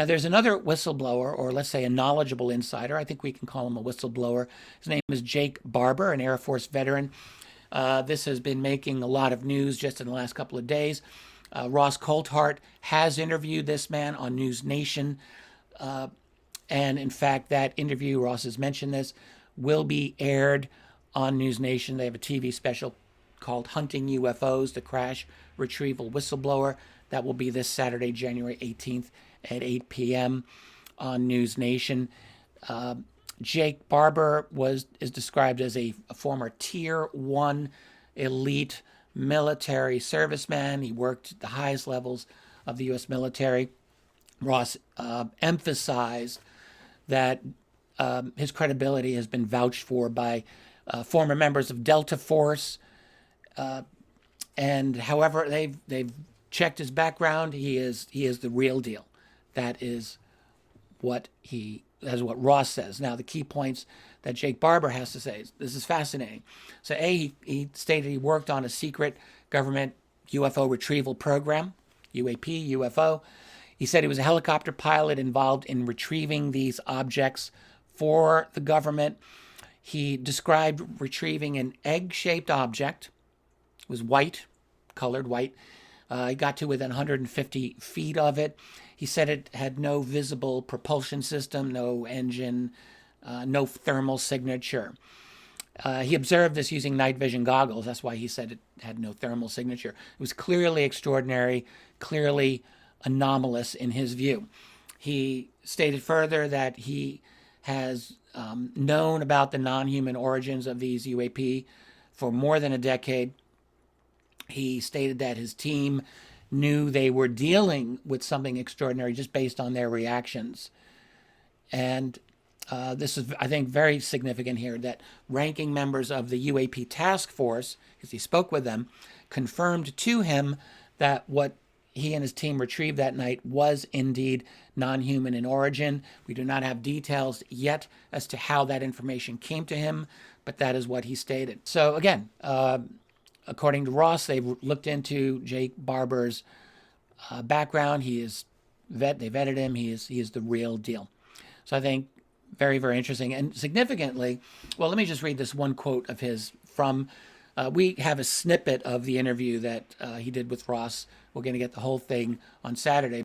Now, there's another whistleblower, or let's say a knowledgeable insider. I think we can call him a whistleblower. His name is Jake Barber, an Air Force veteran. This has been making a lot of news just in the last couple of days. Ross Coultart has interviewed this man on News Nation. And in fact, that interview, Ross has mentioned this, will be aired on News Nation. They have a TV special called Hunting UFOs, the Crash Retrieval Whistleblower. That will be this Saturday, January 18th at 8 p.m. on News Nation. Jake Barber is described as a former Tier 1 elite military serviceman. He worked at the highest levels of the U.S. military. Ross emphasized that his credibility has been vouched for by former members of Delta Force, and however they've checked his background, he is the real deal. That is what Ross says. Now, the key points that Jake Barber has to say, this is fascinating. So, he stated he worked on a secret government UFO retrieval program, UAP, UFO. He said he was a helicopter pilot involved in retrieving these objects for the government. He described retrieving an egg-shaped object. It was white, colored white. He got to within 150 feet of it. He said it had no visible propulsion system, no engine, no thermal signature. He observed this using night vision goggles. That's why he said it had no thermal signature. It was clearly extraordinary, clearly anomalous in his view. He stated further that he has known about the non-human origins of these UAP for more than a decade. He stated that his team knew they were dealing with something extraordinary just based on their reactions. And this is, I think, very significant here, that ranking members of the UAP task force, because he spoke with them, confirmed to him that what he and his team retrieved that night was indeed non-human in origin. We do not have details yet as to how that information came to him, but that is what he stated. So again, according to Ross, they've looked into Jake Barber's background. They vetted him. He is the real deal. So I think very, very interesting. And significantly, well, let me just read this one quote of his from, we have a snippet of the interview that he did with Ross. We're going to get the whole thing on Saturday.